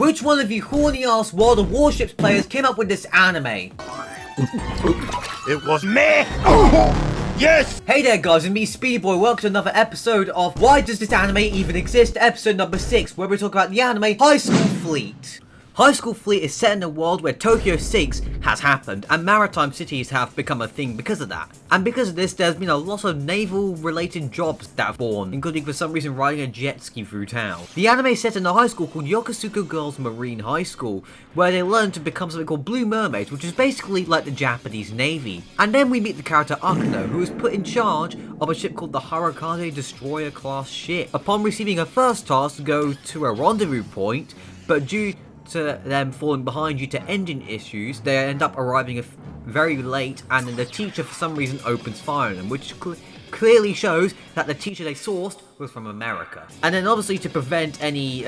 which one of you horny ass World of Warships players came up with this anime? It was me! Yes! Hey there guys, it's me Speedy Boy. Welcome to another episode of Why Does This Anime Even Exist? Episode number 6, where we talk about the anime High School Fleet. High School Fleet is set in a world where Tokyo 6 has happened, and maritime cities have become a thing because of that. And because of this, there's been a lot of naval-related jobs that have born, including for some reason riding a jet ski through town. The anime is set in a high school called Yokosuka Girls Marine High School, where they learn to become something called Blue Mermaids, which is basically like the Japanese Navy. And then we meet the character Akuno, who is put in charge of a ship called the Harakade Destroyer class ship. Upon receiving her first task to go to a rendezvous point, but due to them falling behind due to engine issues, they end up arriving very late, and then the teacher for some reason opens fire on them, which clearly shows that the teacher they sourced was from America. And then obviously to prevent any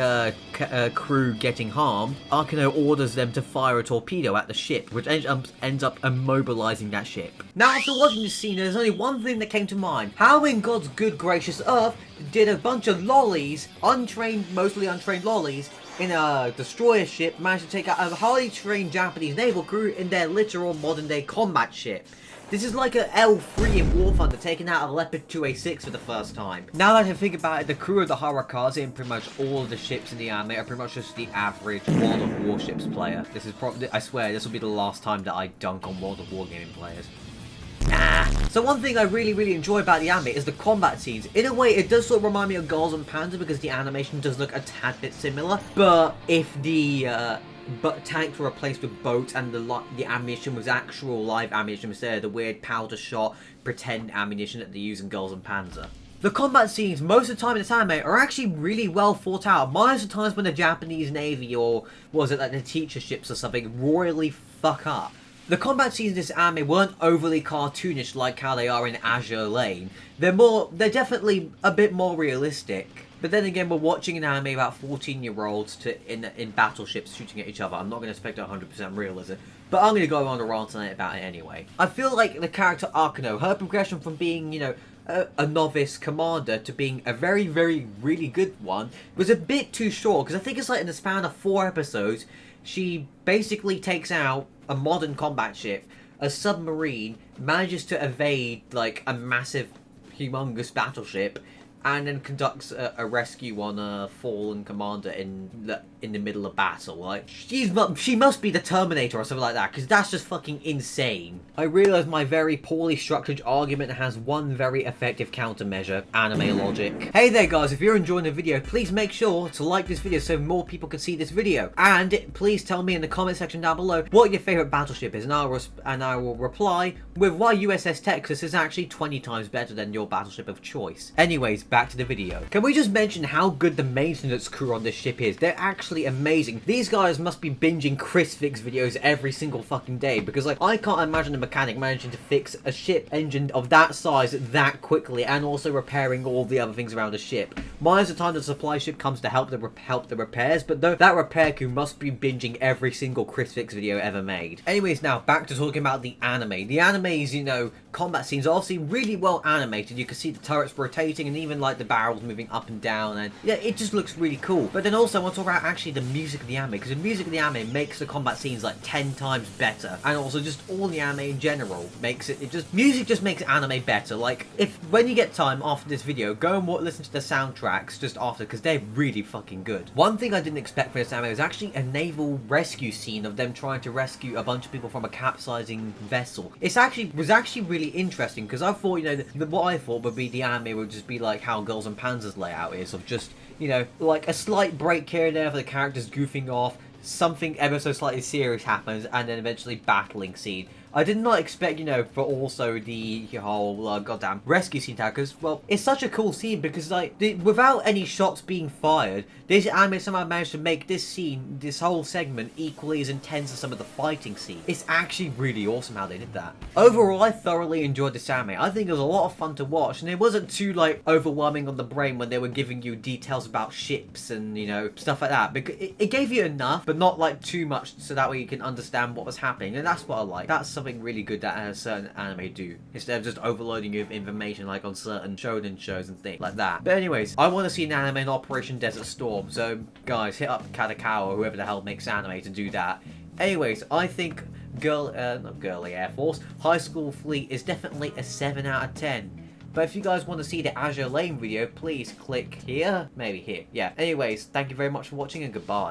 crew getting harmed, Akuno orders them to fire a torpedo at the ship, which ends up immobilizing that ship. Now after watching this scene, there's only one thing that came to mind. How in God's good gracious earth did a bunch of lollies, mostly untrained lollies, in a destroyer ship manage to take out a highly trained Japanese naval crew in their literal modern day combat ship? This is like an L3 in War Thunder taking out a Leopard 2A6 for the first time. Now that I think about it, the crew of the Harakade and pretty much all of the ships in the anime are pretty much just the average World of Warships player. This is probably, I swear, this will be the last time that I dunk on World of Wargaming players. So one thing I really enjoy about the anime is the combat scenes. In a way, it does sort of remind me of Girls and Panzer because the animation does look a tad bit similar. But if the tanks were replaced with boats and the ammunition was actual live ammunition instead of the weird powder shot pretend ammunition that they use in Girls and Panzer. The combat scenes, most of the time in this anime, are actually really well thought out. Minus the times when the Japanese Navy, or was it like the teacher ships or something, royally fuck up. The combat scenes in this anime weren't overly cartoonish like how they are in Azure Lane. They're definitely a bit more realistic. But then again, we're watching an anime about 14-year-olds in battleships shooting at each other. I'm not going to expect 100% realism, but I'm going to go on a rant tonight about it anyway. I feel like the character Akuno, her progression from being, a novice commander to being a very really good one was a bit too short, because I think it's like in the span of 4 episodes, she basically takes out a modern combat ship, a submarine, manages to evade like a massive, humongous battleship, and then conducts a rescue on a fallen commander in the middle of battle. Like, she must be the Terminator or something like that, because that's just fucking insane. I realise my very poorly structured argument has one very effective countermeasure: anime logic. Hey there guys, if you're enjoying the video, please make sure to like this video so more people can see this video. And please tell me in the comment section down below what your favourite battleship is, and I will reply with why USS Texas is actually 20 times better than your battleship of choice. Anyways, back to the video. Can we just mention how good the maintenance crew on this ship is? They're actually amazing. These guys must be binging Chris Fix videos every single fucking day, because like I can't imagine a mechanic managing to fix a ship engine of that size that quickly and also repairing all the other things around the ship. Minus the time the supply ship comes to help the repairs, but that repair crew must be binging every single Chris Fix video ever made. Anyways, now back to talking about the anime. The anime's, combat scenes are obviously really well animated. You can see the turrets rotating and even like the barrels moving up and down, and yeah, it just looks really cool. But then also I want to talk about actually the music of the anime, because the music of the anime makes the combat scenes like 10 times better, and also just all the anime in general makes music just makes anime better. Like, when you get time after this video, go and listen to the soundtracks just after, because they're really fucking good. One thing I didn't expect from this anime was actually a naval rescue scene of them trying to rescue a bunch of people from a capsizing vessel. It was actually really interesting, because I thought, what I thought would be the anime would just be like how Girls and Panzer's layout is, of just, like a slight break here and there for the characters goofing off, something ever so slightly serious happens, and then eventually battling scene. I did not expect, for also the whole goddamn rescue scene tag, because, well, it's such a cool scene because, like, without any shots being fired, this anime somehow managed to make this whole segment equally as intense as some of the fighting scene. It's actually really awesome how they did that. Overall, I thoroughly enjoyed this anime. I think it was a lot of fun to watch, and it wasn't too, like, overwhelming on the brain when they were giving you details about ships and, stuff like that. Because it gave you enough, but not, like, too much, so that way you can understand what was happening, and that's what I like. That's something really good that a certain anime do, instead of just overloading you with information like on certain shonen shows and things like that. But anyways, I want to see an anime in Operation Desert Storm, so guys, hit up Kadokawa or whoever the hell makes anime to do that. Anyways, I think not Girly Air Force, High School Fleet is definitely a 7 out of 10. But if you guys want to see the Azure Lane video, please click here, maybe here, yeah. Anyways, thank you very much for watching and goodbye.